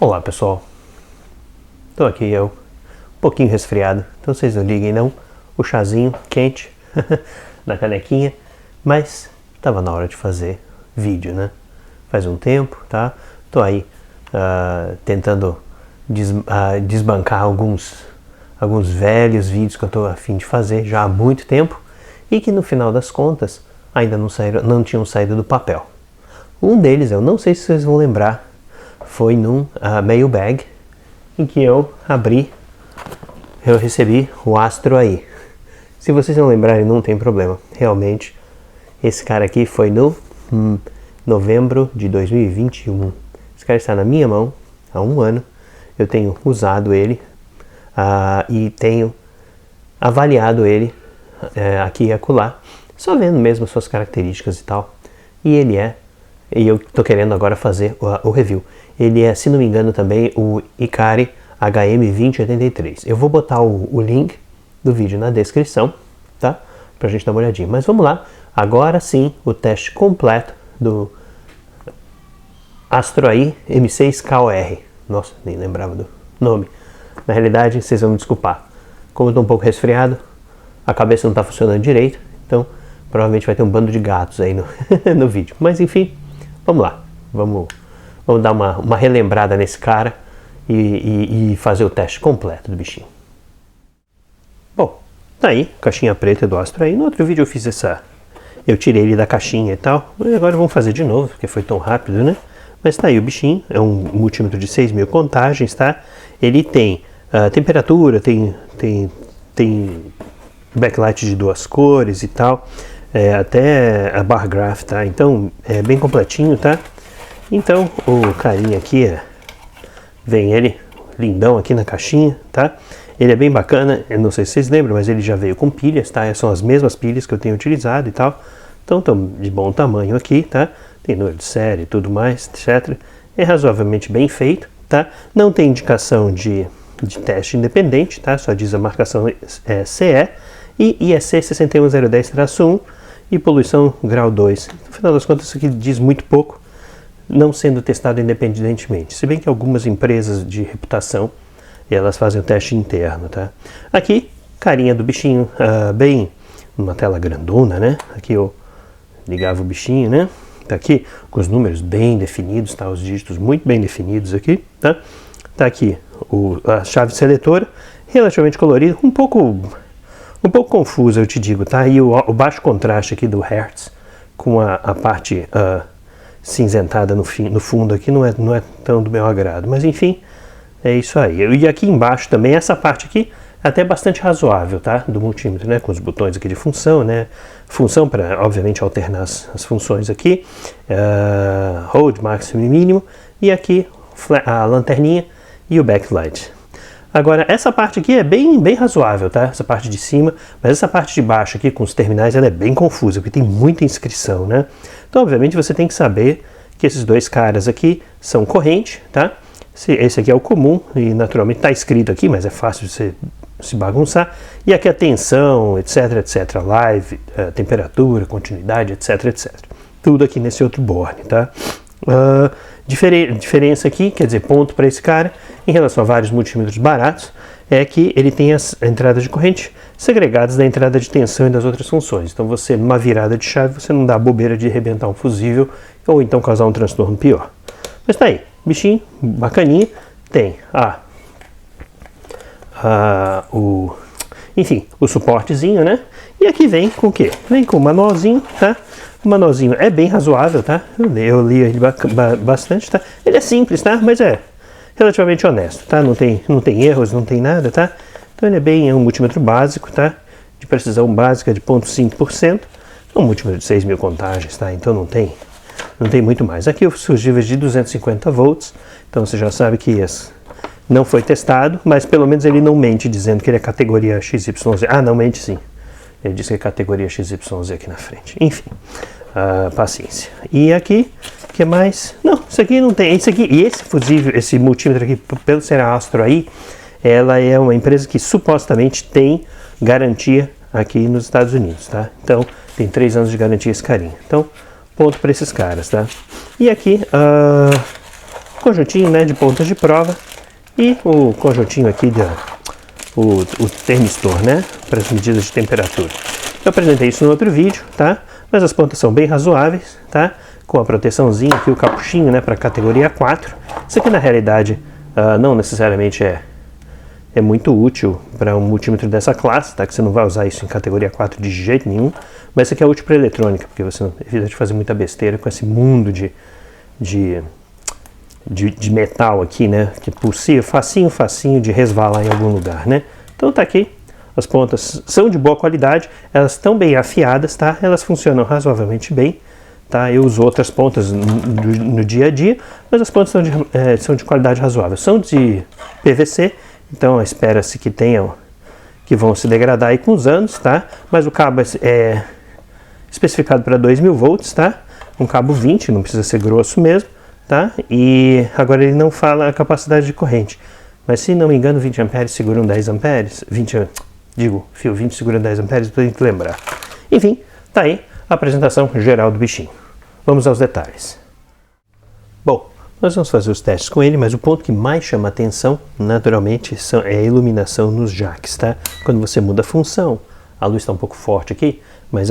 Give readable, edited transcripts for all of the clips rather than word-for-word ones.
Olá pessoal, estou aqui eu, um pouquinho resfriado, então vocês não liguem não, o chazinho quente na canequinha, mas estava na hora de fazer vídeo, né? Faz um tempo, tá? Tô aí tentando desbancar alguns velhos vídeos que eu tô a fim de fazer já há muito tempo e que no final das contas ainda não tinham saído do papel. Um deles, eu não sei se vocês vão lembrar, foi num mailbag em que eu recebi o Astro AI. Se vocês não lembrarem, não tem problema. Realmente, esse cara aqui foi no novembro de 2021. Esse cara está na minha mão há um ano. Eu tenho usado ele e tenho avaliado ele aqui e acolá, só vendo mesmo suas características e tal. E eu estou querendo agora fazer o review. Ele é, se não me engano, também o Ikari HM2083. Eu vou botar o link do vídeo na descrição, tá? Pra gente dar uma olhadinha. Mas vamos lá, agora sim, o teste completo do Astro AI M6KOR. Nossa, nem lembrava do nome. Na realidade, vocês vão me desculpar. Como eu estou um pouco resfriado, a cabeça não está funcionando direito, então provavelmente vai ter um bando de gatos aí no vídeo. Mas enfim, vamos lá. Vamos dar uma relembrada nesse cara e fazer o teste completo do bichinho. Bom, tá aí, caixinha preta do Astro AI. No outro vídeo eu fiz eu tirei ele da caixinha e tal. E agora vamos fazer de novo, porque foi tão rápido, né? Mas tá aí o bichinho, é um multímetro de 6.000 contagens, tá? Ele tem temperatura, tem backlight de 2 cores e tal. Até a bar graph, tá? Então é bem completinho, tá? Então o carinha aqui vem ele lindão aqui na caixinha, tá? Ele é bem bacana, eu não sei se vocês lembram, mas ele já veio com pilhas, tá? São as mesmas pilhas que eu tenho utilizado e tal. Então estão de bom tamanho aqui, tá? Tem número de série e tudo mais, etc. É razoavelmente bem feito, tá? Não tem indicação de teste independente, tá? Só diz a marcação CE e IEC 61010-1 e poluição grau 2. No final das contas, isso aqui diz muito pouco, não sendo testado independentemente. Se bem que algumas empresas de reputação, elas fazem o teste interno, tá? Aqui, carinha do bichinho, bem numa tela grandona, né? Aqui eu ligava o bichinho, né? Tá aqui com os números bem definidos, tá? Os dígitos muito bem definidos aqui, tá? Tá aqui a chave seletora, relativamente colorida, um pouco confusa, eu te digo, tá? E o baixo contraste aqui do Hertz com a parte cinzentada no fundo aqui não é tão do meu agrado, mas enfim, é isso aí. E aqui embaixo também, essa parte aqui é até bastante razoável, tá? Do multímetro, né? Com os botões aqui de função, né? Função para, obviamente, alternar as funções aqui, hold, máximo e mínimo, e aqui a lanterninha e o backlight. Agora, essa parte aqui é bem razoável, tá? Essa parte de cima, mas essa parte de baixo aqui com os terminais, ela é bem confusa, porque tem muita inscrição, né? Então, obviamente, você tem que saber que esses dois caras aqui são corrente, tá? Esse aqui é o comum e, naturalmente, está escrito aqui, mas é fácil de você se bagunçar. E aqui a tensão, etc, live, temperatura, continuidade, etc. Tudo aqui nesse outro board, tá? Diferença aqui, quer dizer, ponto para esse cara, em relação a vários multímetros baratos, é que ele tem as entradas de corrente segregadas da entrada de tensão e das outras funções. Então você, numa virada de chave, você não dá a bobeira de arrebentar um fusível ou então causar um transtorno pior. Mas tá aí, bichinho, bacaninha, tem enfim, o suportezinho, né? E aqui vem com o quê? Vem com o manualzinho, tá? O manualzinho é bem razoável, tá? Eu li ele bastante, tá? Ele é simples, tá? Mas é relativamente honesto, tá? Não tem erros, não tem nada, tá? Então ele é um multímetro básico, tá? De precisão básica de 0,5%. É um multímetro de 6.000 contagens, tá? Então não tem muito mais. Aqui os fusíveis de 250 volts, então você já sabe que não foi testado, mas pelo menos ele não mente dizendo que ele é categoria XYZ. Não mente sim. Ele diz que é categoria XYZ aqui na frente. Enfim, paciência. E aqui, o que mais? Não, isso aqui não tem. E esse fusível, esse multímetro aqui, pelo ser a Astro AI, ela é uma empresa que supostamente tem garantia aqui nos Estados Unidos, tá? Então, tem 3 anos de garantia esse carinha. Então, ponto para esses caras, tá? E aqui, conjuntinho, né, de pontas de prova e o conjuntinho aqui o termistor, né, para as medidas de temperatura. Eu apresentei isso no outro vídeo, tá? Mas as pontas são bem razoáveis, tá? Com a proteçãozinha aqui, o capuchinho, né, para categoria 4. Isso aqui na realidade não necessariamente é muito útil para um multímetro dessa classe, tá? Que você não vai usar isso em categoria 4 de jeito nenhum, mas isso aqui é útil para eletrônica, porque você evita de fazer muita besteira com esse mundo de metal aqui, né? Que é possível, facinho de resvalar em algum lugar, né? Então tá aqui, as pontas são de boa qualidade, elas estão bem afiadas, tá? Elas funcionam razoavelmente bem, tá? Eu uso outras pontas no dia a dia, mas as pontas são de qualidade razoável. São de PVC, então espera-se que vão se degradar aí com os anos, tá? Mas o cabo é especificado para 2000 volts, tá? Um cabo 20, não precisa ser grosso mesmo, tá? E agora ele não fala a capacidade de corrente, mas se não me engano 20 amperes seguram 10 amperes, fio 20 segura 10 amperes, eu tenho que lembrar. Enfim, tá aí a apresentação geral do bichinho. Vamos aos detalhes. Bom, nós vamos fazer os testes com ele, mas o ponto que mais chama a atenção, naturalmente, é a iluminação nos jacks, tá? Quando você muda a função, a luz está um pouco forte aqui, mas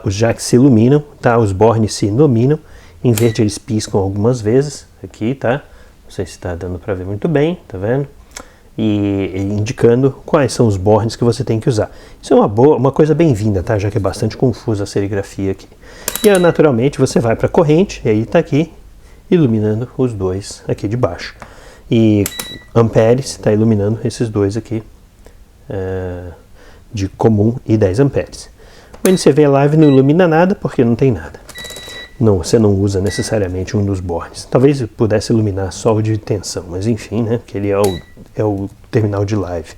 os jacks se iluminam, tá? Os bornes se iluminam, em verde eles piscam algumas vezes, aqui, tá? Não sei se está dando para ver muito bem, tá vendo? E indicando quais são os bornes que você tem que usar. Isso é uma coisa bem-vinda, tá? Já que é bastante confusa a serigrafia aqui. E aí, naturalmente, você vai para a corrente, e aí está aqui, iluminando os dois aqui de baixo. E amperes está iluminando esses dois aqui, de comum e 10 amperes. O NCV Live não ilumina nada, porque não tem nada. Não, você não usa necessariamente um dos bornes. Talvez pudesse iluminar só o de tensão, mas enfim, né? Porque ele é o terminal de live.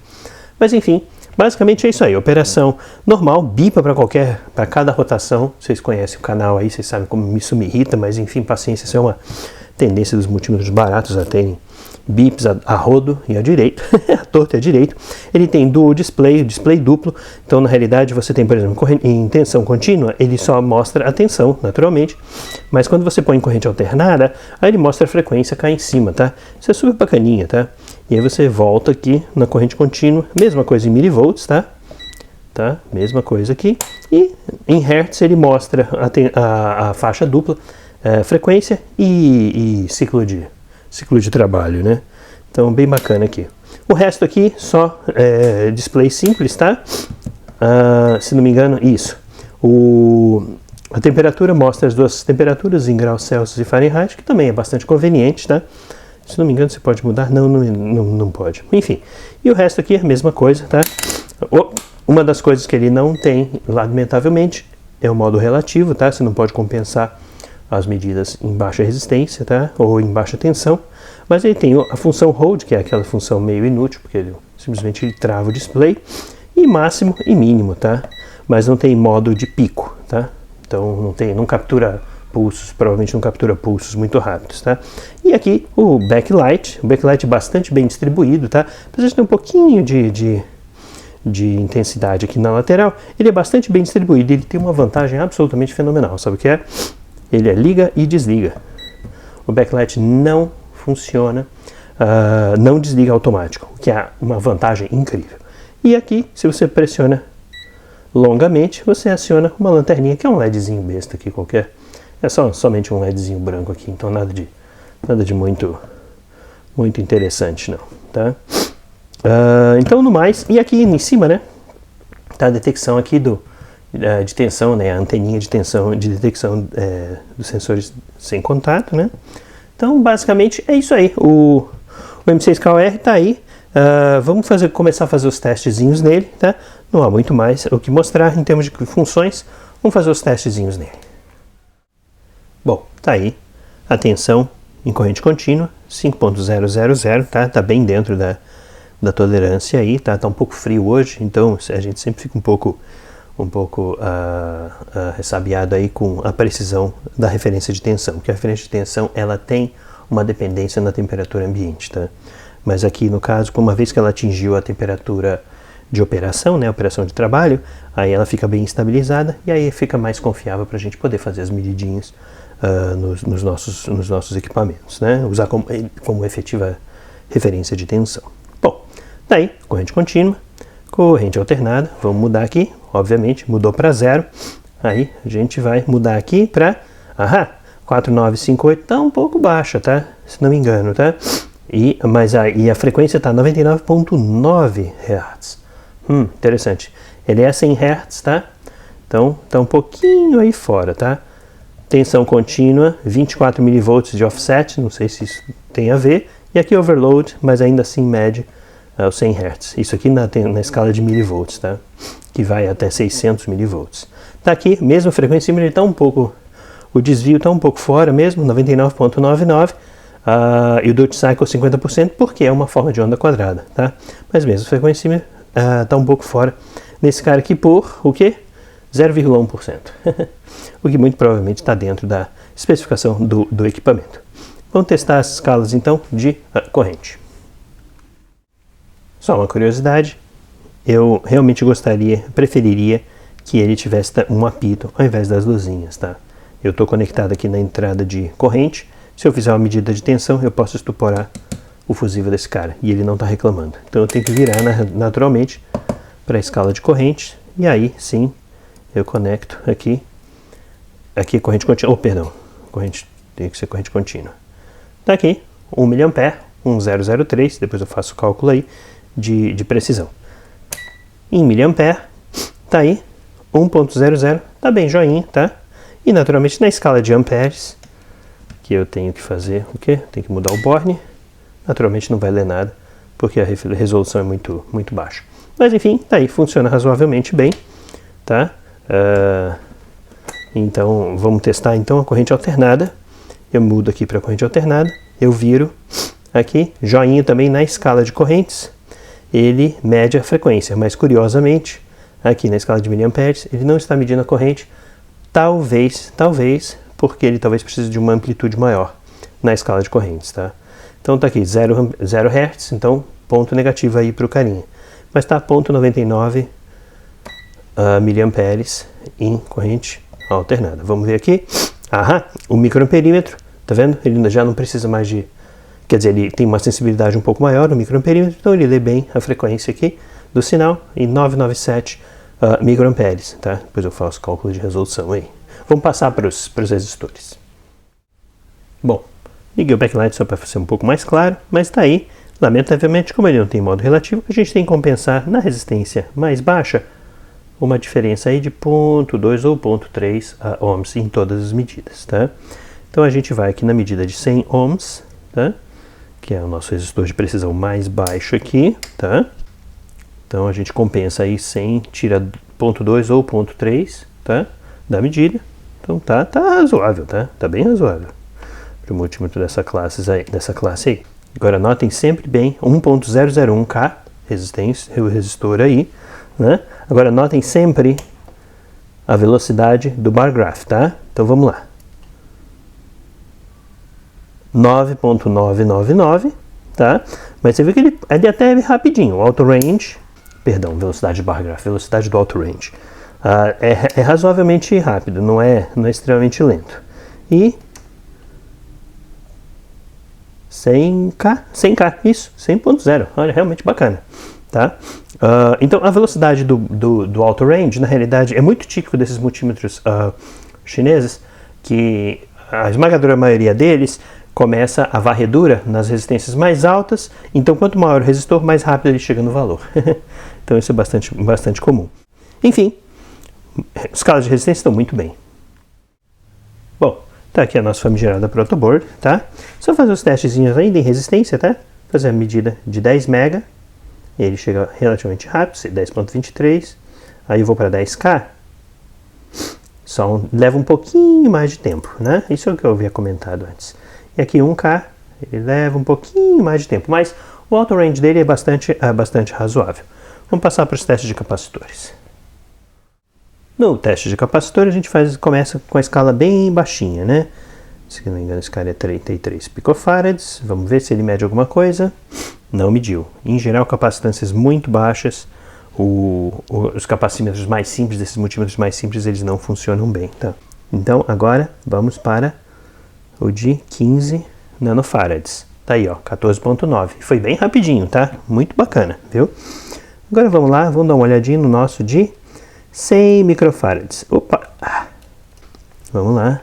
Mas enfim, basicamente é isso aí. Operação normal, bipa para cada rotação. Vocês conhecem o canal aí, vocês sabem como isso me irrita, mas enfim, paciência, isso é uma tendência dos multímetros baratos a terem bips a rodo e a direito, a torto e a direito. Ele tem dual display duplo, então na realidade você tem, por exemplo, em tensão contínua, ele só mostra a tensão, naturalmente, mas quando você põe em corrente alternada, aí ele mostra a frequência cá em cima, tá? Isso é super bacaninha, tá? E aí você volta aqui na corrente contínua, mesma coisa em milivolts, tá? Mesma coisa aqui, e em hertz ele mostra a faixa dupla, frequência e ciclo de trabalho, né? Então, bem bacana aqui. O resto aqui, só display simples, tá? Se não me engano, isso. A temperatura mostra as duas temperaturas em graus Celsius e Fahrenheit, que também é bastante conveniente, tá? Se não me engano, você pode mudar? Não pode. Enfim. E o resto aqui é a mesma coisa, tá? Uma das coisas que ele não tem, lamentavelmente, é o modo relativo, tá? Você não pode compensar as medidas em baixa resistência, tá? Ou em baixa tensão, mas ele tem a função hold, que é aquela função meio inútil, porque ele simplesmente trava o display, e máximo e mínimo, tá? Mas não tem modo de pico, tá? Então não captura pulsos, provavelmente não captura pulsos muito rápidos, tá? E aqui o backlight bastante bem distribuído, tá? Apesar de ter um pouquinho de intensidade aqui na lateral, ele é bastante bem distribuído, ele tem uma vantagem absolutamente fenomenal, sabe o que é? Ele liga e desliga. O backlight não funciona, não desliga automático, o que é uma vantagem incrível. E aqui, se você pressiona longamente, você aciona uma lanterninha, que é um LEDzinho besta aqui qualquer. É somente um LEDzinho branco aqui, então nada de muito interessante não, tá? Então no mais, e aqui em cima, né, tá a detecção aqui de tensão, né, a anteninha de tensão, de detecção dos sensores sem contato, né? Então basicamente é isso aí, o M6KR tá aí. Vamos começar a fazer os testezinhos nele, tá? Não há muito mais o que mostrar em termos de funções, vamos fazer os testezinhos nele. Bom, tá aí a tensão em corrente contínua, 5.000, tá? Tá bem dentro da tolerância aí, tá? Tá um pouco frio hoje, então a gente sempre fica um pouco ressabiado aí com a precisão da referência de tensão, porque a referência de tensão ela tem uma dependência na temperatura ambiente, tá? Mas aqui no caso, uma vez que ela atingiu a temperatura de operação, né, operação de trabalho, aí ela fica bem estabilizada e aí fica mais confiável para a gente poder fazer as medidinhas nos nossos equipamentos, né? Usar como efetiva referência de tensão. Bom, daí, corrente contínua, corrente alternada, vamos mudar aqui, obviamente, mudou para 0, aí a gente vai mudar aqui para, 4958, tá um pouco baixa, tá? Se não me engano, tá? Mas a frequência está 99.9 Hz. Interessante. Ele é 100 Hz, tá? Então, tá um pouquinho aí fora, tá? Tensão contínua, 24 mV de offset, não sei se isso tem a ver. E aqui overload, mas ainda assim mede os 100 Hz. Isso aqui na escala de milivolts, tá? Que vai até 600 mV. Tá aqui, mesmo a frequência, ele tá um pouco... O desvio está um pouco fora mesmo, 99.99. E o Dutch Cycle 50%, porque é uma forma de onda quadrada, tá? Mas mesmo a frequência está um pouco fora nesse cara aqui por o quê? 0,1%. O que muito provavelmente está dentro da especificação do equipamento. Vamos testar as escalas então de corrente. Só uma curiosidade, eu realmente preferiria que ele tivesse um apito ao invés das luzinhas, tá? Eu estou conectado aqui na entrada de corrente. Se eu fizer uma medida de tensão, eu posso estuporar o fusível desse cara. E ele não está reclamando. Então eu tenho que virar naturalmente para a escala de corrente. E aí, sim, eu conecto aqui. Aqui é corrente contínua. Corrente tem que ser corrente contínua. Está aqui, 1 mA, 1003. Depois eu faço o cálculo aí de precisão. Em mA, está aí, 1.00. Está bem joinha, tá? E naturalmente na escala de amperes, que eu tenho que fazer o quê? Tenho que mudar o Borne. Naturalmente não vai ler nada, porque a resolução é muito, muito baixa. Mas enfim, tá aí, funciona razoavelmente bem, tá? Então vamos testar então a corrente alternada. Eu mudo aqui para a corrente alternada, eu viro aqui, joinha também na escala de correntes, ele mede a frequência, mas curiosamente, aqui na escala de miliamperes, ele não está medindo a corrente. Talvez, porque ele talvez precise de uma amplitude maior na escala de correntes, tá? Então tá aqui, 0 Hz, então ponto negativo aí para o carinha. Mas tá 0.99 miliamperes em corrente alternada. Vamos ver aqui. O microamperímetro, tá vendo? Ele já não precisa mais de... Quer dizer, ele tem uma sensibilidade um pouco maior, o microamperímetro, então ele lê bem a frequência aqui do sinal em 997 microamperes, tá? Depois eu faço cálculo de resolução aí. Vamos passar para os resistores. Bom, liguei o backlight só para ser um pouco mais claro, mas está aí. Lamentavelmente, como ele não tem modo relativo, a gente tem que compensar na resistência mais baixa uma diferença aí de 0.2 ou 0.3 ohms em todas as medidas, tá? Então a gente vai aqui na medida de 100 ohms, tá? Que é o nosso resistor de precisão mais baixo aqui, tá? Então a gente compensa aí 100, tira 0.2 ou 0.3, tá? Da medida. Então tá razoável, tá? Tá bem razoável para o multímetro dessa classe aí. Agora notem sempre bem 1.001K resistência, o resistor aí, né? Agora notem sempre a velocidade do bar graph, tá? Então vamos lá. 9.999, tá? Mas você viu que ele até é rapidinho. O auto range, velocidade do bar graph, velocidade do auto range. É razoavelmente rápido, não é extremamente lento. E 100K, isso, 100.0, olha, realmente bacana, tá? Então a velocidade do auto range, na realidade, é muito típico desses multímetros chineses, que a esmagadora maioria deles começa a varredura nas resistências mais altas, então quanto maior o resistor, mais rápido ele chega no valor. Então isso é bastante comum. Enfim, escalas de resistência estão muito bem. Bom, tá aqui a nossa famigerada protoboard, tá? Só fazer os testezinhos ainda em resistência, tá? Fazer a medida de 10 mega, ele chega relativamente rápido, 10.23, aí eu vou para 10K, leva um pouquinho mais de tempo, né? Isso é o que eu havia comentado antes. E aqui 1K, ele leva um pouquinho mais de tempo, mas o auto range dele é bastante razoável. Vamos passar para os testes de capacitores. No teste de capacitor a gente começa com a escala bem baixinha, né? Se não me engano esse cara é 33 picofarads. Vamos ver se ele mede alguma coisa. Não mediu. Em geral capacitâncias muito baixas. Os capacímetros mais simples, desses multímetros mais simples, eles não funcionam bem, tá? Então agora vamos para o de 15 nanofarads. Tá aí, ó, 14.9. Foi bem rapidinho, tá? Muito bacana, viu? Agora vamos lá, vamos dar uma olhadinha no nosso de 100 microfarads. Opa! Vamos lá.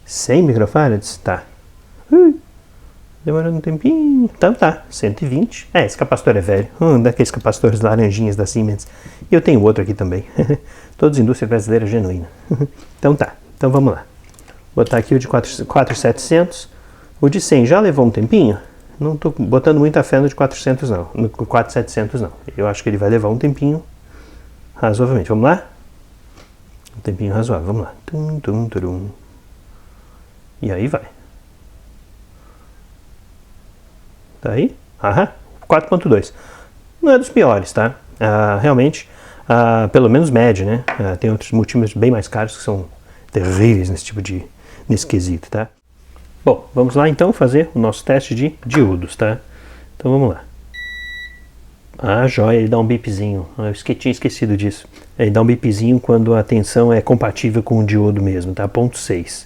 100 microfarads? Tá. Demorando um tempinho. Então tá, 120. Esse capacitor é velho. Daqueles capacitores laranjinhas da Siemens. E eu tenho outro aqui também. Todos indústria brasileira genuína. Então tá, então vamos lá. Vou botar aqui o de 4.700. O de 100 já levou um tempinho? Não tô botando muita fé no de 400 não. No 4.700 não. Eu acho que ele vai levar um tempinho razoavelmente. Vamos lá? Um tempinho razoável, vamos lá. Tum, tum, tum. E aí vai. Tá aí? 4.2. Não é dos piores, tá? Realmente, pelo menos médio, né? Tem outros multímetros bem mais caros que são terríveis nesse quesito, tá? Bom, vamos lá então fazer o nosso teste de diodos, tá? Então vamos lá. Joia, ele dá um bipzinho. Eu tinha esquecido disso. Ele dá um bipzinho quando a tensão é compatível com o diodo mesmo, tá? 0.6.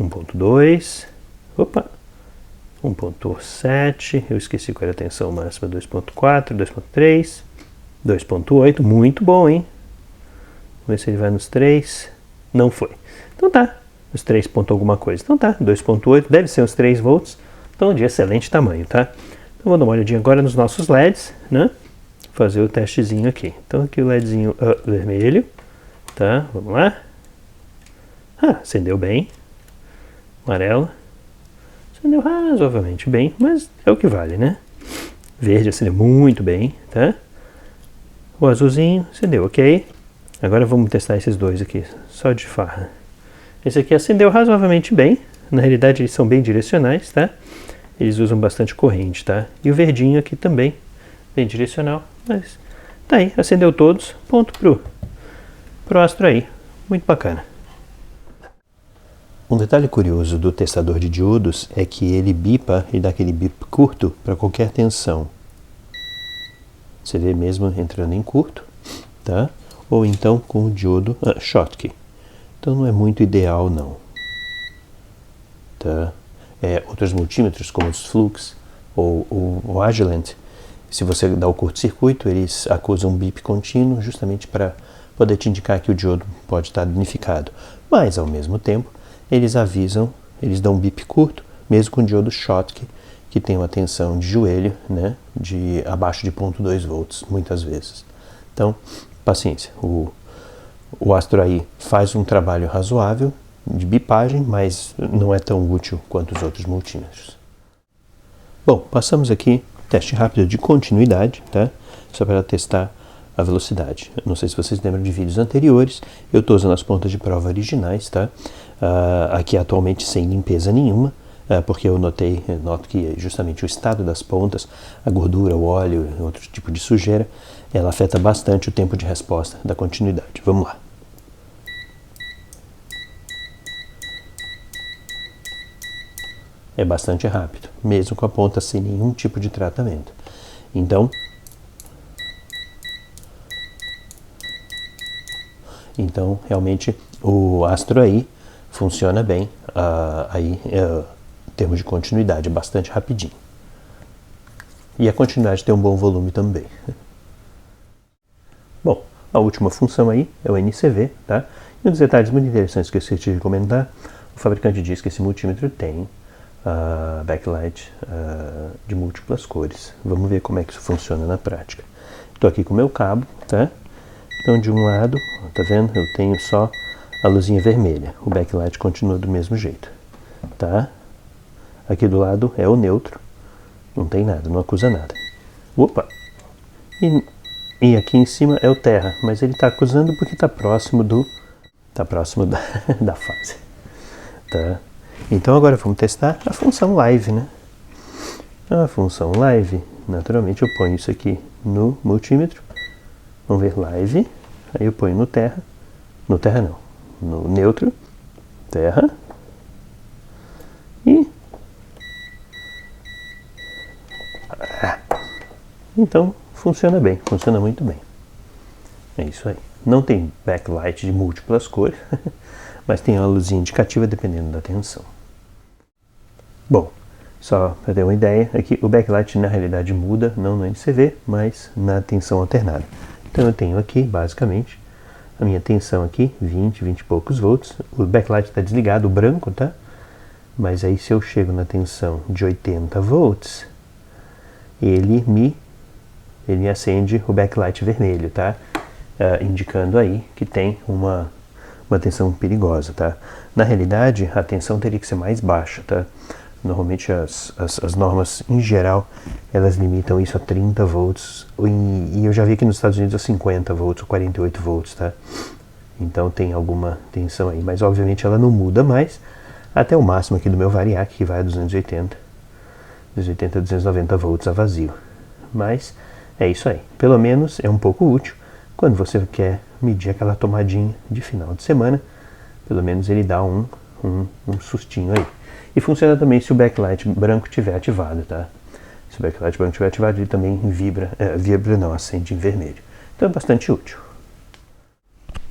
1.2. Opa! 1.7. Eu esqueci qual era a tensão máxima. 2.4, 2.3, 2.8. Muito bom, hein? Vamos ver se ele vai nos 3. Não foi. Então tá. Os 3 ponto alguma coisa. Então tá. 2.8. Deve ser uns 3 volts. Então de excelente tamanho, tá? Então vou dar uma olhadinha agora nos nossos LEDs, né? Fazer o testezinho aqui. Então aqui o LEDzinho vermelho. Tá? Vamos lá. Acendeu bem. Amarelo. Acendeu razoavelmente bem, mas é o que vale, né? Verde acendeu muito bem, tá? O azulzinho acendeu, ok? Agora vamos testar esses dois aqui, só de farra. Esse aqui acendeu razoavelmente bem, na realidade eles são bem direcionais, tá? Eles usam bastante corrente, tá? E o verdinho aqui também, bem direcional, mas tá aí, acendeu todos, ponto pro astro aí, muito bacana. Um detalhe curioso do testador de diodos é que ele bipa e dá aquele bip curto para qualquer tensão. Você vê mesmo entrando em curto, tá? Ou então com o diodo Schottky. Então não é muito ideal não. Tá? Outros multímetros como os Flux ou o Agilent, se você dá o curto-circuito, eles acusam um bip contínuo justamente para poder te indicar que o diodo pode estar danificado. Mas ao mesmo tempo, eles avisam, eles dão um bip curto, mesmo com o diodo Schottky, que tem uma tensão de joelho, né, de abaixo de 0.2 volts, muitas vezes. Então, paciência. O Astro AI faz um trabalho razoável de bipagem, mas não é tão útil quanto os outros multímetros. Bom, passamos aqui teste rápido de continuidade, tá? Só para testar a velocidade. Não sei se vocês lembram de vídeos anteriores, eu estou usando as pontas de prova originais, tá? Aqui atualmente sem limpeza nenhuma, porque eu noto que justamente o estado das pontas, a gordura, o óleo, outro tipo de sujeira, ela afeta bastante o tempo de resposta da continuidade. Vamos lá. É bastante rápido, mesmo com a ponta sem nenhum tipo de tratamento. Então realmente o Astro AI funciona bem em termos de continuidade, é bastante rapidinho. E a continuidade tem um bom volume também. Bom, a última função aí é o NCV, tá? E um dos detalhes muito interessantes que eu esqueci de comentar, o fabricante diz que esse multímetro tem backlight de múltiplas cores. Vamos ver como é que isso funciona na prática. Estou aqui com o meu cabo, tá? Então de um lado, tá vendo? Eu tenho só a luzinha vermelha. O backlight continua do mesmo jeito, tá? Aqui do lado é o neutro. Não tem nada, não acusa nada. Opa! E aqui em cima é o terra, mas ele está acusando porque está próximo da fase, tá? Então agora vamos testar a função live, né? A função live, naturalmente eu ponho isso aqui no multímetro. Vamos ver live, aí eu ponho no terra não, no neutro, terra, e então funciona bem, funciona muito bem. É isso aí. Não tem backlight de múltiplas cores, mas tem uma luzinha indicativa dependendo da tensão. Bom, só para ter uma ideia, aqui o backlight na realidade muda, não no NCV, mas na tensão alternada. Então eu tenho aqui, basicamente, a minha tensão aqui, 20 e poucos volts. O backlight está desligado, o branco, tá? Mas aí se eu chego na tensão de 80 volts, ele me acende o backlight vermelho, tá? Indicando aí que tem uma tensão perigosa, tá? Na realidade, a tensão teria que ser mais baixa, tá? Normalmente as normas, em geral, elas limitam isso a 30 volts, e eu já vi que nos Estados Unidos a 50 volts ou 48 volts, tá? Então tem alguma tensão aí, mas obviamente ela não muda mais, até o máximo aqui do meu Variac, que vai a 280 a 290 volts a vazio. Mas é isso aí, pelo menos é um pouco útil quando você quer medir aquela tomadinha de final de semana, pelo menos ele dá um sustinho aí. E funciona também se o backlight branco estiver ativado, tá? Se o backlight branco estiver ativado, ele também acende em vermelho. Então é bastante útil.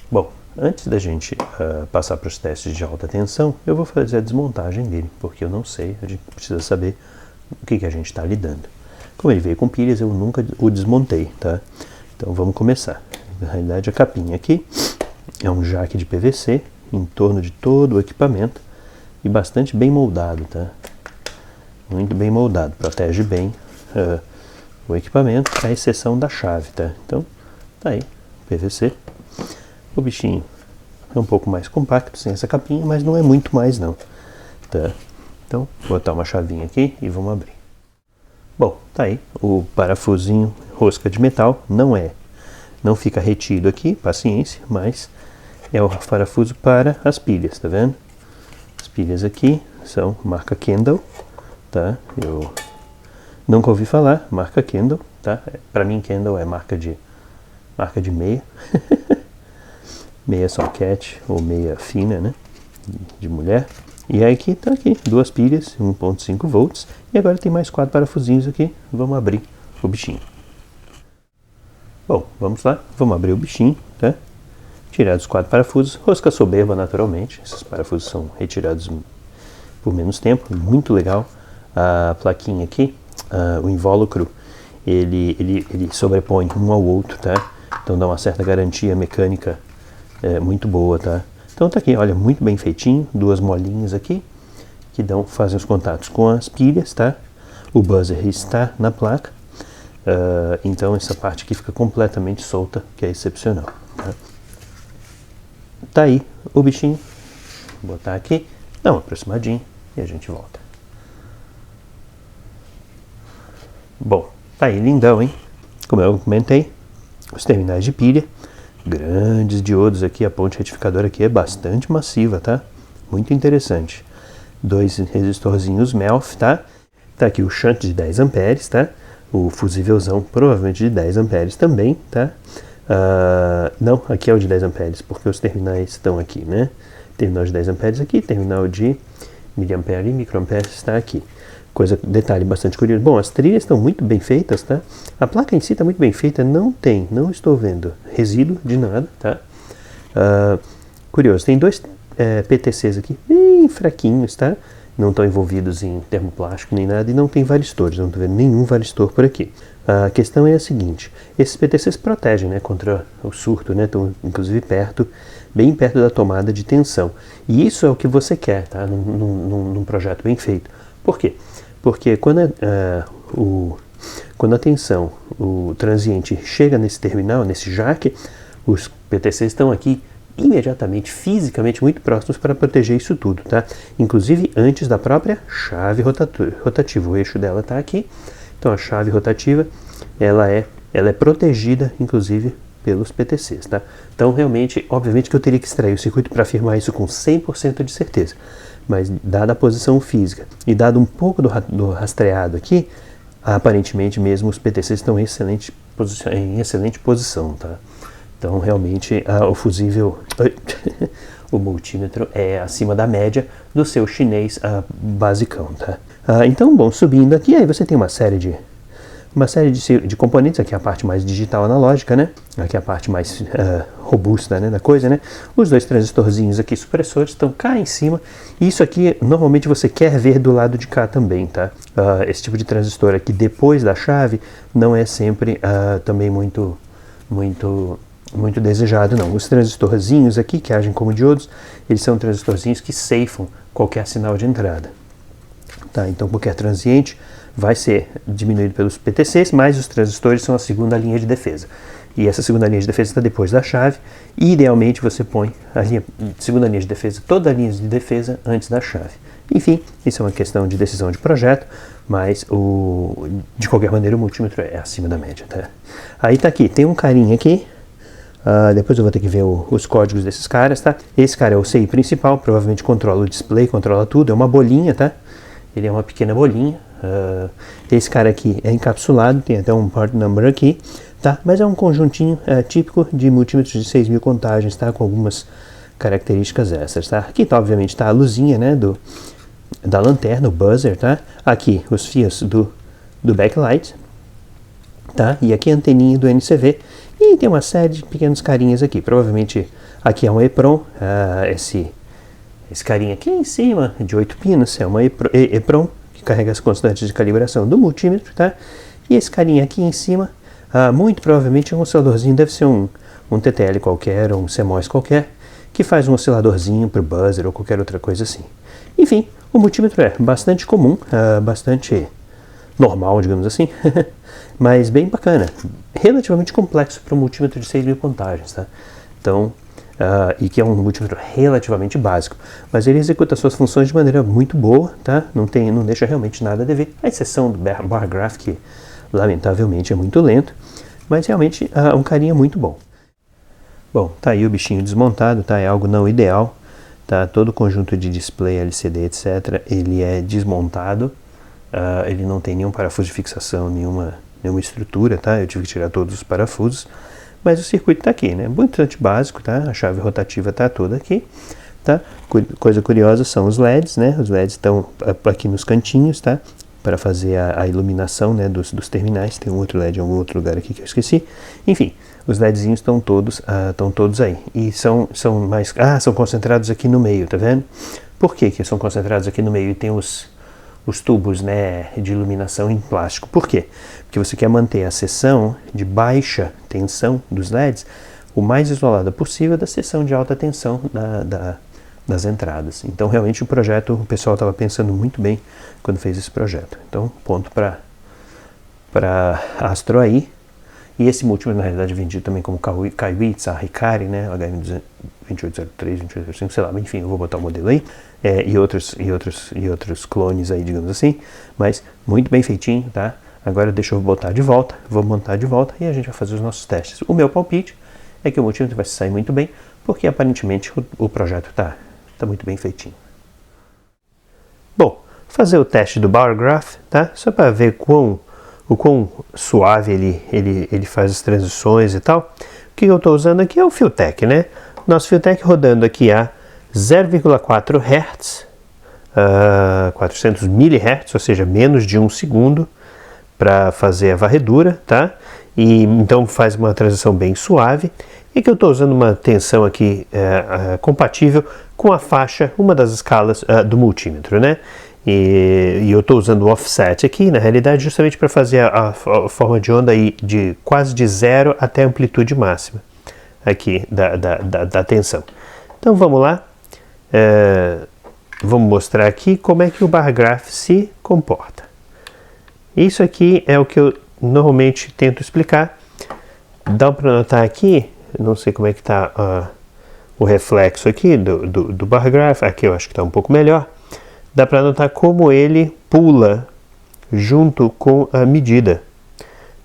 Bom, antes da gente passar para os testes de alta tensão, eu vou fazer a desmontagem dele, porque eu não sei, a gente precisa saber o que a gente está lidando. Como ele veio com pilhas, eu nunca o desmontei, tá? Então vamos começar. Na realidade, a capinha aqui é um jack de PVC em torno de todo o equipamento e bastante bem moldado, tá? Muito bem moldado, protege bem o equipamento, à exceção da chave, tá? Então, tá aí, PVC. O bichinho é um pouco mais compacto, sem essa capinha, mas não é muito mais não, tá? Então, vou botar uma chavinha aqui e vamos abrir. Bom, tá aí, o parafusinho rosca de metal, não fica retido aqui, paciência, mas é o parafuso para as pilhas, tá vendo? As pilhas aqui são marca Kendall, tá? Eu nunca ouvi falar, marca Kendall, tá? Para mim Kendall é marca de meia, meia socket ou meia fina, né? De mulher. E aí aqui tá aqui, duas pilhas, 1.5 volts, e agora tem mais 4 parafusinhos aqui. Vamos abrir o bichinho. Bom, vamos lá, vamos abrir o bichinho, tá? Tirar os 4 parafusos, rosca soberba naturalmente, esses parafusos são retirados por menos tempo, muito legal. A plaquinha aqui, o invólucro, ele sobrepõe um ao outro, tá? Então dá uma certa garantia mecânica muito boa, tá? Então tá aqui, olha, muito bem feitinho, duas molinhas aqui, que fazem os contatos com as pilhas, tá? O buzzer está na placa, então essa parte aqui fica completamente solta, que é excepcional, tá? Tá aí o bichinho, vou botar aqui, dá uma aproximadinha e a gente volta. Bom, tá aí lindão, hein? Como eu comentei, os terminais de pilha, grandes diodos aqui, a ponte retificadora aqui é bastante massiva, tá? Muito interessante. 2 resistorzinhos MELF, tá? Tá aqui o shunt de 10 amperes, tá? O fusívelzão provavelmente de 10 amperes também, tá? Não, aqui é o de 10 amperes, porque os terminais estão aqui, né? Terminal de 10 amperes aqui, terminal de miliampere e microampere está aqui. Detalhe bastante curioso. Bom, as trilhas estão muito bem feitas, tá? A placa em si está muito bem feita, não estou vendo resíduo de nada, tá? Curioso, tem 2 PTCs aqui, bem fraquinhos, tá? Não estão envolvidos em termoplástico nem nada e não tem varistores, não estou vendo nenhum varistor por aqui. A questão é a seguinte, esses PTCs protegem, né, contra o surto, né? Estão inclusive bem perto da tomada de tensão. E isso é o que você quer, tá? Num projeto bem feito. Por quê? Porque quando a tensão, o transiente chega nesse terminal, nesse jack, os PTCs estão aqui imediatamente, fisicamente muito próximos para proteger isso tudo, tá? Inclusive antes da própria chave rotativa. O eixo dela está aqui, então a chave rotativa ela é protegida, inclusive, pelos PTCs, tá? Então realmente, obviamente que eu teria que extrair o circuito para afirmar isso com 100% de certeza. Mas dada a posição física e dado um pouco do rastreado aqui, aparentemente mesmo os PTCs estão em excelente posição, tá? Então realmente o fusível, o multímetro é acima da média do seu chinês basicão, tá? Então, bom, subindo aqui, aí você tem uma série de uma série de componentes. Aqui é a parte mais digital analógica, né? Aqui é a parte mais robusta, né, da coisa, né? Os dois transistorzinhos aqui supressores estão cá em cima. Isso aqui normalmente você quer ver do lado de cá também, tá? Esse tipo de transistor aqui depois da chave não é sempre também muito desejado, não. Os transistorzinhos aqui que agem como diodos, eles são transistorzinhos que ceifam qualquer sinal de entrada, tá? Então qualquer transiente vai ser diminuído pelos PTCs, mas os transistores são a segunda linha de defesa. E essa segunda linha de defesa está depois da chave, e idealmente você põe a segunda linha de defesa, toda a linha de defesa antes da chave. Enfim, isso é uma questão de decisão de projeto, mas de qualquer maneira o multímetro é acima da média, tá? Aí tá aqui, tem um carinha aqui, depois eu vou ter que ver os códigos desses caras, tá? Esse cara é o CI principal, provavelmente controla o display, controla tudo, é uma bolinha, tá? Ele é uma pequena bolinha. Esse cara aqui é encapsulado, tem até um part number aqui, tá? Mas é um conjuntinho típico de multímetros de 6.000 contagens, tá? Com algumas características extras, tá? Aqui tá, obviamente, tá a luzinha, né, da lanterna, o buzzer, tá? Aqui os fios do backlight, tá? E aqui a anteninha do NCV. E tem uma série de pequenos carinhas aqui. Provavelmente aqui é um EPROM, esse carinha aqui em cima, de 8 pinos, é uma EPROM, que carrega as constantes de calibração do multímetro, tá? E esse carinha aqui em cima, muito provavelmente é um osciladorzinho, deve ser um TTL qualquer, ou um CMOS qualquer, que faz um osciladorzinho para o buzzer ou qualquer outra coisa assim. Enfim, o multímetro é bastante comum, bastante normal, digamos assim, mas bem bacana, relativamente complexo para um multímetro de 6.000 contagens, tá? Então, e que é um multímetro relativamente básico, mas ele executa suas funções de maneira muito boa, tá? Não deixa realmente nada a dever, a exceção do bar graph, que lamentavelmente é muito lento, mas realmente um carinha muito bom. Bom, tá aí o bichinho desmontado, tá? É algo não ideal, tá? Todo o conjunto de display, LCD, etc., ele é desmontado, ele não tem nenhum parafuso de fixação, nenhuma estrutura, tá? Eu tive que tirar todos os parafusos, mas o circuito está aqui, né? Bastante básico, tá? A chave rotativa está toda aqui, tá? Coisa curiosa são os LEDs, né? Os LEDs estão aqui nos cantinhos, tá? Para fazer a iluminação, né, dos terminais. Tem um outro LED em algum outro lugar aqui que eu esqueci. Enfim, os LEDzinhos estão todos aí. E são concentrados aqui no meio, tá vendo? Por que são concentrados aqui no meio e tem os tubos, né, de iluminação em plástico? Por quê? Porque você quer manter a seção de baixa tensão dos LEDs o mais isolada possível da seção de alta tensão das entradas. Então, realmente, o pessoal estava pensando muito bem quando fez esse projeto. Então, ponto para Astro aí. E esse multímetro, na realidade, é vendido também como Kaiwitsa, Hikari, né, HM2803, 2805, sei lá, enfim, eu vou botar o modelo aí, e outros clones aí, digamos assim, mas muito bem feitinho, tá? Agora deixa eu botar de volta, vou montar de volta e a gente vai fazer os nossos testes. O meu palpite é que o multímetro vai sair muito bem, porque aparentemente o projeto tá muito bem feitinho. Bom, fazer o teste do bar graph, tá? Só para ver o quão suave ele faz as transições e tal. O que eu estou usando aqui é o Filtek, né? Nosso Filtek rodando aqui a 0,4 Hz, 400 mHz, ou seja, menos de 1 segundo, para fazer a varredura, tá? E então faz uma transição bem suave. E que eu estou usando uma tensão aqui compatível com a faixa, uma das escalas do multímetro, né? E eu estou usando o offset aqui, na realidade, justamente para fazer a forma de onda aí de quase de 0 até a amplitude máxima aqui da tensão. Então vamos lá, vamos mostrar aqui como é que o bar graph se comporta. Isso aqui é o que eu normalmente tento explicar. Dá para notar aqui, não sei como é que está o reflexo aqui do bar graph, aqui eu acho que está um pouco melhor. Dá para notar como ele pula junto com a medida.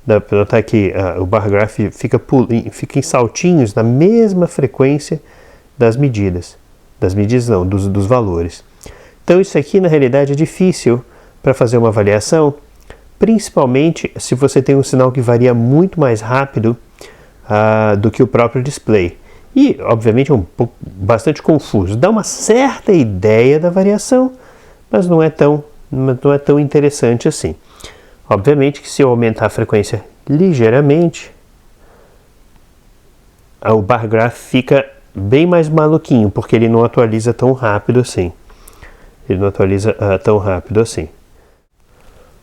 Dá para notar que o bar graph fica em saltinhos na mesma frequência das medidas. Das medidas não, dos valores. Então isso aqui na realidade é difícil para fazer uma avaliação, principalmente se você tem um sinal que varia muito mais rápido do que o próprio display. E obviamente é bastante confuso. Dá uma certa ideia da variação, mas não é tão interessante assim. Obviamente que se eu aumentar a frequência ligeiramente, o bar graph fica bem mais maluquinho, porque ele não atualiza tão rápido assim. Ele não atualiza tão rápido assim.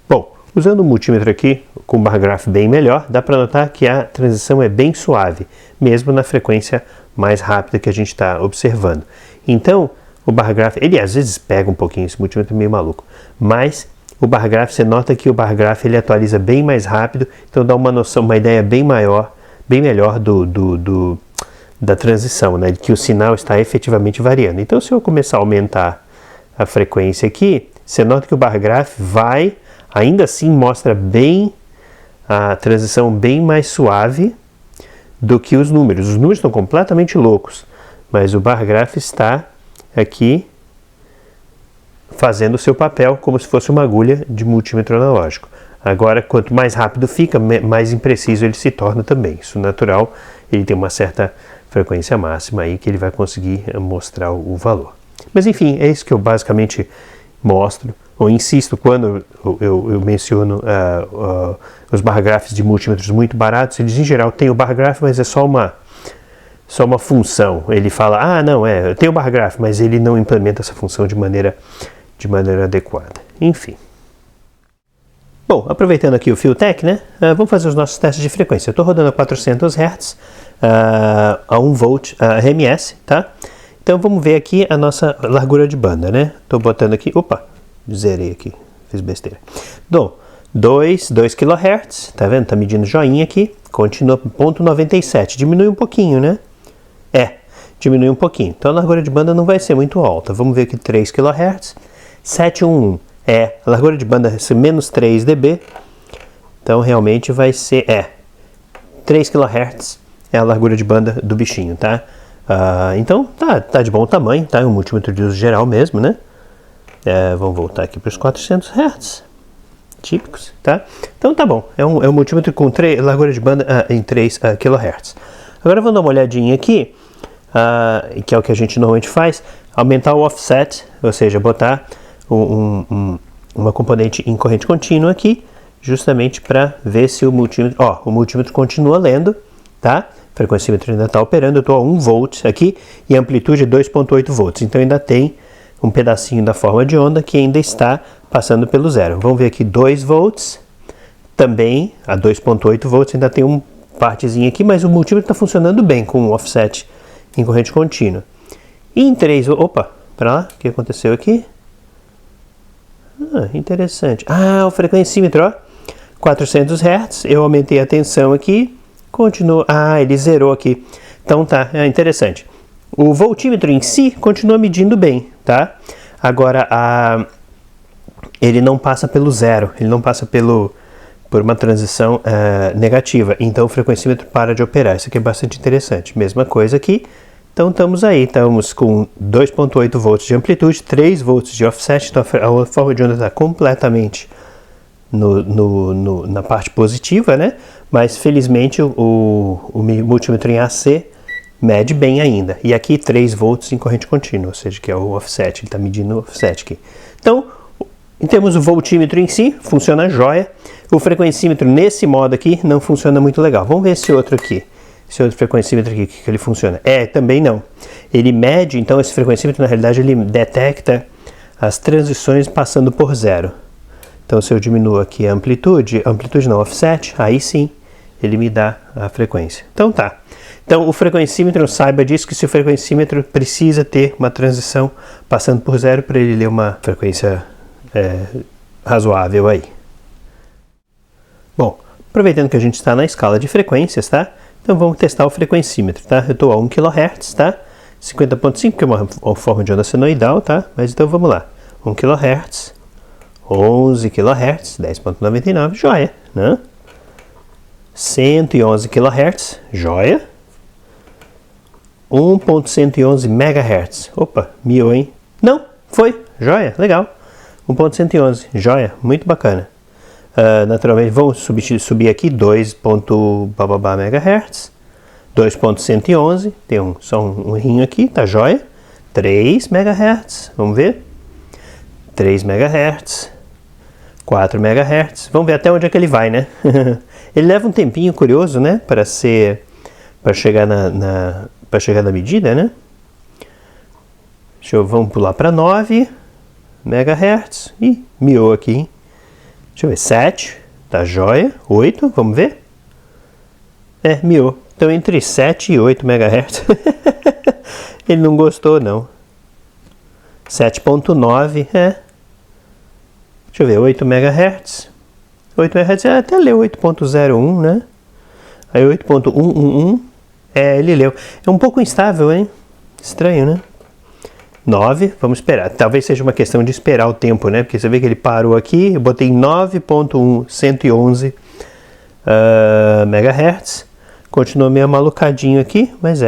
Bom, usando o multímetro aqui, com o bar graph bem melhor, dá para notar que a transição é bem suave, mesmo na frequência mais rápida que a gente está observando. Então, o bar graph, ele às vezes pega um pouquinho, esse multímetro é meio maluco, mas o bar graph, você nota que o bar graph ele atualiza bem mais rápido, então dá uma noção, uma ideia bem maior, bem melhor da transição, né, de que o sinal está efetivamente variando. Então, se eu começar a aumentar a frequência aqui, você nota que o bar graph vai, ainda assim mostra bem a transição bem mais suave do que os números. Os números estão completamente loucos, mas o bar graph está aqui fazendo o seu papel como se fosse uma agulha de multímetro analógico. Agora, quanto mais rápido fica, mais impreciso ele se torna também. Isso é natural, ele tem uma certa frequência máxima aí que ele vai conseguir mostrar o valor. Mas enfim, é isso que eu basicamente mostro, ou insisto quando eu menciono os bar graphs de multímetros muito baratos. Eles em geral têm o bar graph, mas é só uma função. Ele fala, não, eu tenho o bar graph, mas ele não implementa essa função de maneira adequada. Enfim. Bom, aproveitando aqui o Field-Tech, né, vamos fazer os nossos testes de frequência. Eu estou rodando a 400 Hz, a 1 volt RMS, tá? Então vamos ver aqui a nossa largura de banda, né? Estou botando aqui, zerei aqui, fiz besteira. Dou 2 kHz, tá vendo? Tá medindo joinha aqui, continua 0,97, diminui um pouquinho, né? Diminui um pouquinho. Então a largura de banda não vai ser muito alta. Vamos ver aqui 3 kHz, 711. A largura de banda é menos 3 dB, então realmente vai ser, 3 kHz é a largura de banda do bichinho, tá? Então tá de bom tamanho, tá? É um multímetro de uso geral mesmo, né? Vamos voltar aqui para os 400 Hz, típicos, tá? Então tá bom, é um multímetro com largura de banda em 3 kHz. Agora vamos dar uma olhadinha aqui, que é o que a gente normalmente faz, aumentar o offset, ou seja, botar uma componente em corrente contínua aqui, justamente para ver se o multímetro continua lendo, tá? O frequencímetro ainda está operando, eu estou a 1 volt aqui e a amplitude é 2,8 volts, então ainda tem um pedacinho da forma de onda que ainda está passando pelo zero. Vamos ver aqui 2 volts, também a 2,8 volts, ainda tem uma partezinha aqui, mas o multímetro está funcionando bem com o offset em corrente contínua. E em 3, para lá, o que aconteceu aqui? Interessante. O frequencímetro, 400 Hz, eu aumentei a tensão aqui, continua, ele zerou aqui. Então tá, interessante. O voltímetro em si continua medindo bem, tá? Agora, ele não passa pelo zero, ele não passa por uma transição negativa, então o frequencímetro para de operar. Isso aqui é bastante interessante. Mesma coisa aqui. Então estamos com 2,8 volts de amplitude, 3 volts de offset, então a forma de onda está completamente na parte positiva, né? Mas felizmente o multímetro em AC mede bem ainda. E aqui 3 volts em corrente contínua, ou seja, que é o offset, ele está medindo o offset aqui. Então, em termos do voltímetro em si, funciona jóia. O frequencímetro nesse modo aqui não funciona muito legal. Vamos ver esse outro aqui. Esse outro frequencímetro aqui, que ele funciona. Também não. Ele mede, então esse frequencímetro na realidade ele detecta as transições passando por zero. Então se eu diminuo aqui a amplitude não, offset, aí sim ele me dá a frequência. Então tá. Então o frequencímetro, saiba disso, que se o frequencímetro precisa ter uma transição passando por zero para ele ler uma frequência razoável aí. Bom, aproveitando que a gente está na escala de frequências, tá? Então vamos testar o frequencímetro, tá? Eu estou a 1 kHz, tá? 50.5, que é uma forma de onda senoidal, tá? Mas então vamos lá. 1 kHz, 11 kHz, 10.99, joia, né? 111 kHz, joia. 1.111 MHz, miou, hein? Não, foi, joia, legal. 1.111, joia, muito bacana. Naturalmente, vamos subir aqui 2. MHz, 2.111, tem só um rinho aqui, tá joia. 3 MHz, vamos ver. 3 MHz, 4 MHz. Vamos ver até onde é que ele vai, né? Ele leva um tempinho curioso, né? Para chegar na medida, né? Vamos pular para 9 MHz. Ih, miou aqui, hein? Deixa eu ver, 7, tá jóia. 8, vamos ver? Miou. Então entre 7 e 8 MHz. Ele não gostou, não. 7.9, Deixa eu ver, 8 MHz. 8 MHz, até leu 8.01, né? Aí 8.111, ele leu. É um pouco instável, hein? Estranho, né? 9, vamos esperar. Talvez seja uma questão de esperar o tempo, né? Porque você vê que ele parou aqui, eu botei 9.111 MHz. Continuou meio malucadinho aqui, mas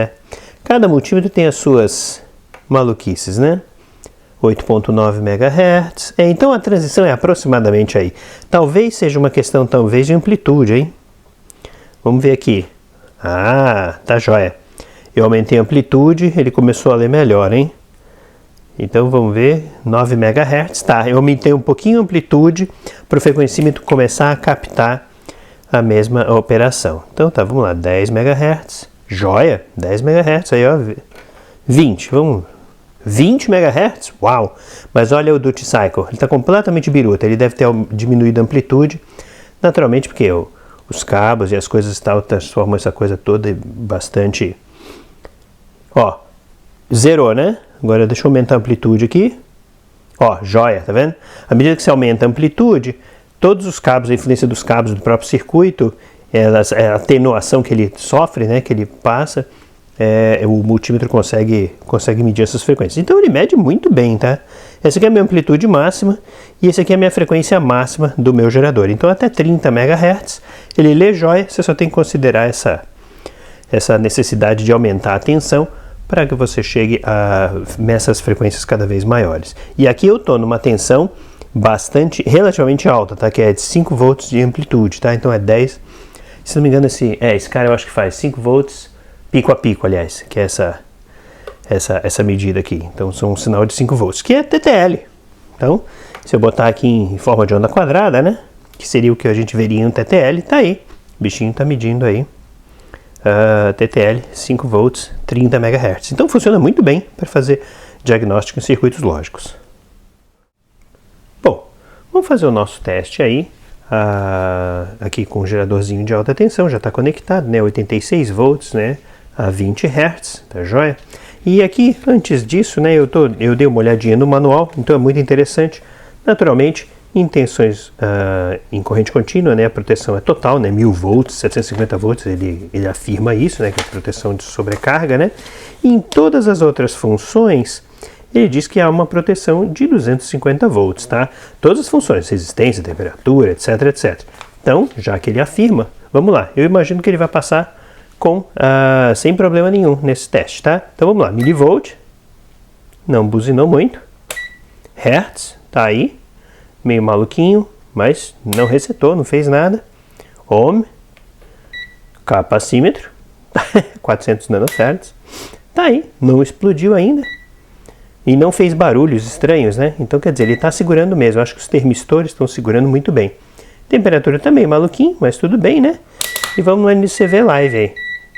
cada multímetro tem as suas maluquices, né? 8.9 MHz. Então a transição é aproximadamente aí. Talvez seja uma questão, de amplitude, hein? Vamos ver aqui. Tá jóia. Eu aumentei a amplitude, ele começou a ler melhor, hein? Então vamos ver, 9 MHz, tá, eu aumentei um pouquinho a amplitude para o frequencímetro começar a captar a mesma operação. Então tá, vamos lá, 10 MHz, joia, 10 MHz, aí ó, 20, vamos, 20 MHz, uau, mas olha o duty cycle, ele está completamente biruta, ele deve ter diminuído a amplitude, naturalmente porque os cabos e as coisas e tal transformam essa coisa toda bastante, zerou, né? Agora deixa eu aumentar a amplitude aqui. Joia, tá vendo? À medida que você aumenta a amplitude, todos os cabos, a influência dos cabos do próprio circuito, a atenuação que ele sofre, né, que ele passa, o multímetro consegue medir essas frequências. Então ele mede muito bem, tá? Essa aqui é a minha amplitude máxima e essa aqui é a minha frequência máxima do meu gerador. Então até 30 MHz, ele lê jóia, você só tem que considerar essa necessidade de aumentar a tensão para que você chegue a essas frequências cada vez maiores. E aqui eu estou numa tensão relativamente alta, tá? Que é de 5 volts de amplitude, tá? Então é 10, se não me engano esse cara eu acho que faz 5 volts pico a pico, aliás, que é essa medida aqui. Então são um sinal de 5 volts, que é TTL. Então, se eu botar aqui em forma de onda quadrada, né? Que seria o que a gente veria em um TTL, tá aí. O bichinho tá medindo aí. TTL, 5 volts, 30 MHz. Então funciona muito bem para fazer diagnóstico em circuitos lógicos. Bom, vamos fazer o nosso teste aí, aqui com o geradorzinho de alta tensão, já está conectado, né, 86 volts, né, a 20 Hz, tá joia? E aqui, antes disso, né, eu dei uma olhadinha no manual, então é muito interessante, naturalmente, em tensões em corrente contínua, né, a proteção é total, né, 1000 volts, 750 volts, ele afirma isso, né, que é proteção de sobrecarga, né, e em todas as outras funções, ele diz que há uma proteção de 250 volts, tá, todas as funções, resistência, temperatura, etc, etc. Então, já que ele afirma, vamos lá, eu imagino que ele vai passar sem problema nenhum nesse teste, tá, então vamos lá, milivolt, não buzinou muito, hertz, tá aí, meio maluquinho, mas não resetou, não fez nada. Ohm, capacímetro, 400 nanofarads, tá aí, não explodiu ainda e não fez barulhos estranhos, né? Então quer dizer, ele está segurando mesmo, acho que os termistores estão segurando muito bem. Temperatura também maluquinho, mas tudo bem, né? E vamos no NCV Live aí.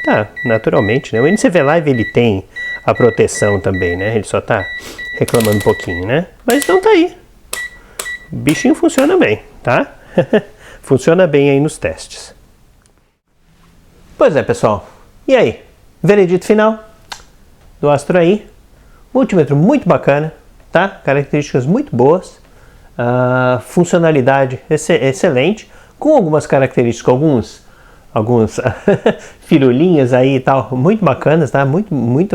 Tá, naturalmente, né? O NCV Live ele tem a proteção também, né? Ele só tá reclamando um pouquinho, né? Mas então tá aí. O bichinho funciona bem, tá? Funciona bem aí nos testes. Pois é, pessoal. E aí? Veredito final do Astro aí. Multímetro muito bacana, tá? Características muito boas. Funcionalidade excelente. Com algumas características, alguns firulinhas aí e tal, muito bacanas, tá?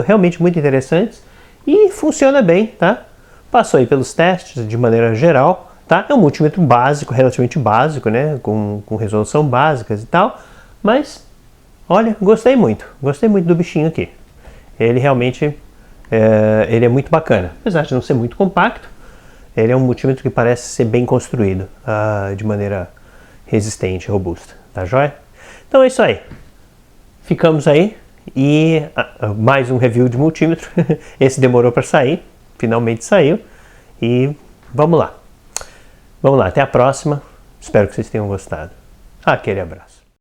Realmente muito interessantes. E funciona bem, tá? Passou aí pelos testes de maneira geral. Tá? É um multímetro básico, relativamente básico, né? Com resolução básicas e tal, mas olha, gostei muito do bichinho aqui. Ele realmente ele é muito bacana, apesar de não ser muito compacto, ele é um multímetro que parece ser bem construído, de maneira resistente, robusta, tá joia? Então é isso aí, ficamos aí e mais um review de multímetro. Esse demorou para sair, finalmente saiu e vamos lá. Vamos lá, até a próxima. Espero que vocês tenham gostado. Aquele abraço.